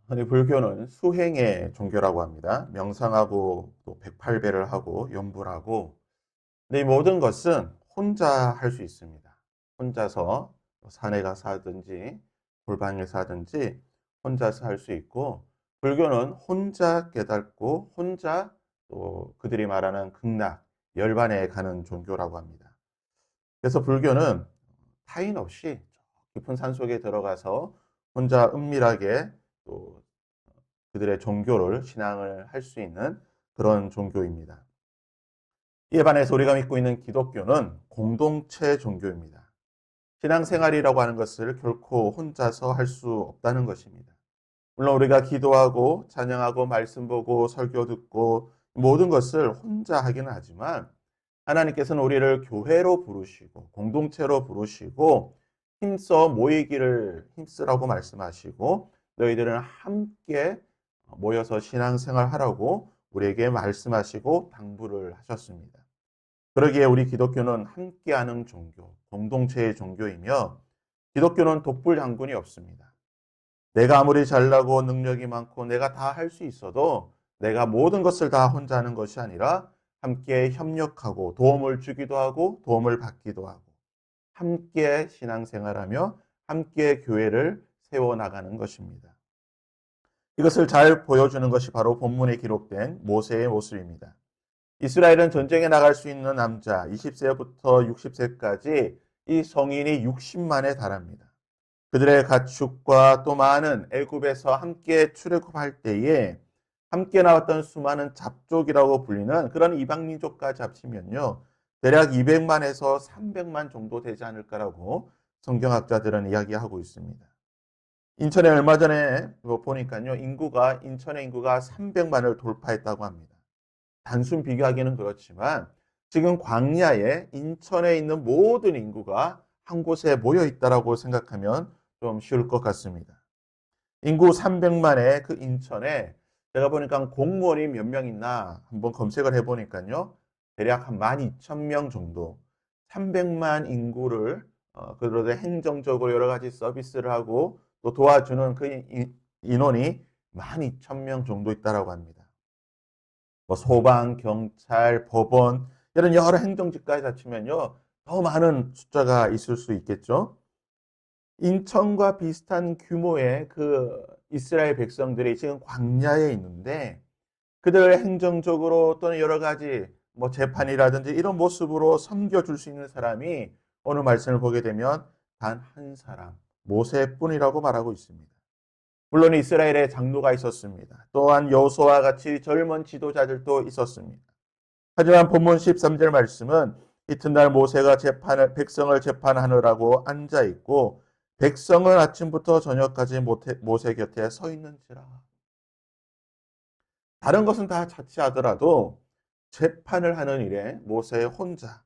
우리 불교는 수행의 종교라고 합니다. 명상하고 또 108배를 하고 연불 하고, 근데 이 모든 것은 혼자 할 수 있습니다. 혼자서 산에 가서 하든지 골방에서 하든지 혼자서 할 수 있고, 불교는 혼자 깨닫고 혼자 또 그들이 말하는 극락, 열반에 가는 종교라고 합니다. 그래서 불교는 타인 없이 깊은 산속에 들어가서 혼자 은밀하게 또 그들의 종교를 신앙을 할 수 있는 그런 종교입니다. 이에 반해서 우리가 믿고 있는 기독교는 공동체 종교입니다. 신앙생활이라고 하는 것을 결코 혼자서 할 수 없다는 것입니다. 물론 우리가 기도하고 찬양하고 말씀 보고 설교 듣고 모든 것을 혼자 하기는 하지만 하나님께서는 우리를 교회로 부르시고 공동체로 부르시고 힘써 모이기를 힘쓰라고 말씀하시고 너희들은 함께 모여서 신앙생활하라고 우리에게 말씀하시고 당부를 하셨습니다. 그러기에 우리 기독교는 함께하는 종교, 공동체의 종교이며 기독교는 독불 장군이 없습니다. 내가 아무리 잘나고 능력이 많고 내가 다 할 수 있어도 내가 모든 것을 다 혼자 하는 것이 아니라 함께 협력하고 도움을 주기도 하고 도움을 받기도 하고 함께 신앙생활하며 함께 교회를 세워나가는 것입니다. 이것을 잘 보여주는 것이 바로 본문에 기록된 모세의 모습입니다. 이스라엘은 전쟁에 나갈 수 있는 남자 20세부터 60세까지 이 성인이 60만에 달합니다. 그들의 가축과 또 많은 애굽에서 함께 출애굽할 때에 함께 나왔던 수많은 잡족이라고 불리는 그런 이방 민족까지 합치면요. 대략 200만에서 300만 정도 되지 않을까라고 성경학자들은 이야기하고 있습니다. 인천에 얼마 전에 보니까요. 인천의 인구가 300만을 돌파했다고 합니다. 단순 비교하기는 그렇지만 지금 광야에 인천에 있는 모든 인구가 한 곳에 모여 있다라고 생각하면 좀 쉬울 것 같습니다. 인구 300만의 그 인천에 제가 보니까 공무원이 몇 명 있나 한번 검색을 해보니까요. 대략 한 12,000명 정도 300만 인구를 그들의 행정적으로 여러 가지 서비스를 하고 또 도와주는 그 인원이 12,000명 정도 있다라고 합니다. 뭐 소방, 경찰, 법원 이런 여러 행정직까지 합치면요. 더 많은 숫자가 있을 수 있겠죠. 인천과 비슷한 규모의 그 이스라엘 백성들이 지금 광야에 있는데 그들을 행정적으로 또는 여러 가지 뭐 재판이라든지 이런 모습으로 섬겨줄 수 있는 사람이 오늘 말씀을 보게 되면 단 한 사람, 모세뿐이라고 말하고 있습니다. 물론 이스라엘에 장로가 있었습니다. 또한 여호수아와 같이 젊은 지도자들도 있었습니다. 하지만 본문 13절 말씀은 이튿날 모세가 백성을 재판하느라고 앉아 있고 백성은 아침부터 저녁까지 모세 곁에 서 있는지라. 다른 것은 다 자취하더라도 재판을 하는 일에 모세 혼자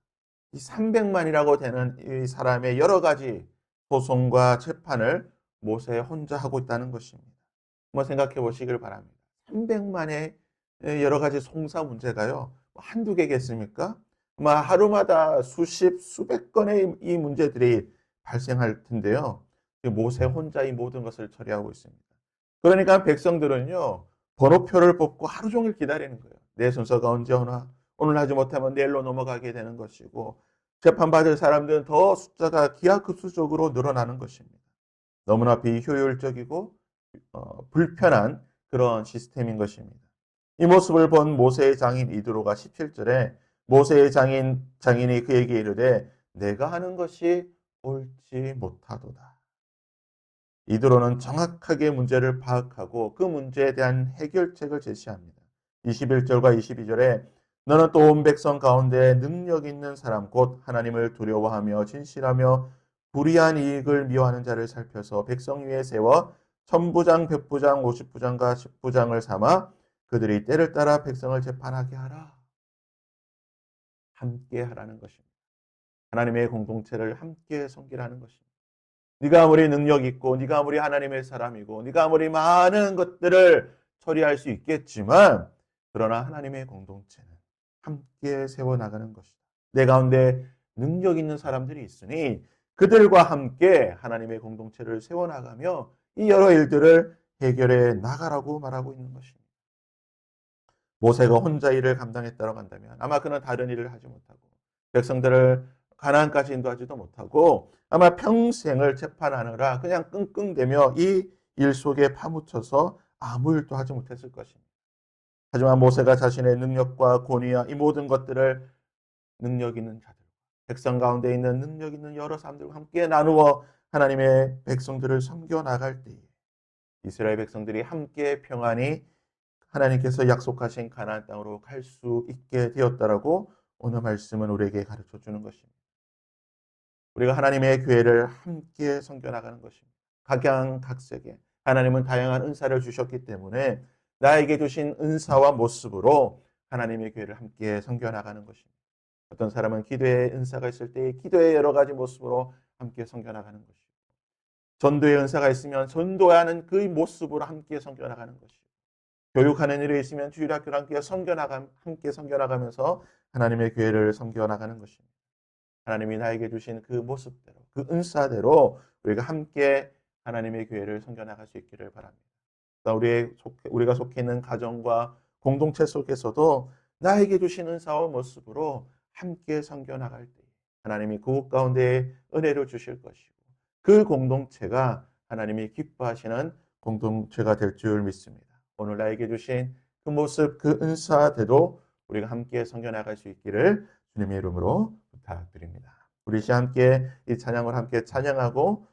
이 300만이라고 되는 이 사람의 여러 가지 소송과 재판을 모세 혼자 하고 있다는 것입니다. 한번 생각해 보시길 바랍니다. 300만의 여러 가지 송사 문제가요. 한두 개겠습니까? 아마 하루마다 수백 건의 이 문제들이 발생할 텐데요. 모세 혼자 이 모든 것을 처리하고 있습니다. 그러니까 백성들은요. 번호표를 뽑고 하루 종일 기다리는 거예요. 내 순서가 언제 오나? 오늘 하지 못하면 내일로 넘어가게 되는 것이고 재판받을 사람들은 더 숫자가 기하급수적으로 늘어나는 것입니다. 너무나 비효율적이고 불편한 그런 시스템인 것입니다. 이 모습을 본 모세의 장인 이드로가 17절에 모세의 장인이 그에게 이르되 내가 하는 것이 옳지 못하도다. 이드로는 정확하게 문제를 파악하고 그 문제에 대한 해결책을 제시합니다. 21절과 22절에 너는 또 온 백성 가운데 능력 있는 사람 곧 하나님을 두려워하며 진실하며 불의한 이익을 미워하는 자를 살펴서 백성 위에 세워 천부장, 백부장, 50부장과 10부장을 삼아 그들이 때를 따라 백성을 재판하게 하라. 함께 하라는 것입니다. 하나님의 공동체를 함께 섬기라는 것입니다. 네가 아무리 능력 있고 네가 아무리 하나님의 사람이고 네가 아무리 많은 것들을 처리할 수 있겠지만 그러나 하나님의 공동체는 함께 세워나가는 것이다. 내 가운데 능력 있는 사람들이 있으니 그들과 함께 하나님의 공동체를 세워나가며 이 여러 일들을 해결해 나가라고 말하고 있는 것입니다. 모세가 혼자 일을 감당했다고 한다면 아마 그는 다른 일을 하지 못하고 백성들을 가나안까지 인도하지도 못하고 아마 평생을 재판하느라 그냥 끙끙대며 이 일 속에 파묻혀서 아무 일도 하지 못했을 것입니다. 하지만 모세가 자신의 능력과 권위와 이 모든 것들을 능력 있는 자들, 백성 가운데 있는 능력 있는 여러 사람들과 함께 나누어 하나님의 백성들을 섬겨 나갈 때에 이스라엘 백성들이 함께 평안히 하나님께서 약속하신 가나안 땅으로 갈 수 있게 되었다라고 오늘 말씀은 우리에게 가르쳐 주는 것입니다. 우리가 하나님의 교회를 함께 섬겨 나가는 것입니다. 각양각색의 하나님은 다양한 은사를 주셨기 때문에 나에게 주신 은사와 모습으로 하나님의 교회를 함께 섬겨 나가는 것입니다. 어떤 사람은 기도의 은사가 있을 때 기도의 여러 가지 모습으로 함께 섬겨 나가는 것이고 전도의 은사가 있으면 전도하는 그 모습으로 함께 섬겨 나가는 것이고 교육하는 일이 있으면 주일학교를 함께 섬겨 나가면서 하나님의 교회를 섬겨 나가는 것입니다. 하나님이 나에게 주신 그 모습대로 그 은사대로 우리가 함께 하나님의 교회를 섬겨 나갈 수 있기를 바랍니다. 우리가 속해 있는 가정과 공동체 속에서도 나에게 주신 은사와 모습으로 함께 섬겨 나갈 때 하나님이 그곳 가운데 은혜를 주실 것이고 그 공동체가 하나님이 기뻐하시는 공동체가 될 줄 믿습니다. 오늘 나에게 주신 그 모습, 그 은사대로 우리가 함께 섬겨 나갈 수 있기를 주님의 이름으로 부탁드립니다. 우리 함께 이 찬양을 함께 찬양하고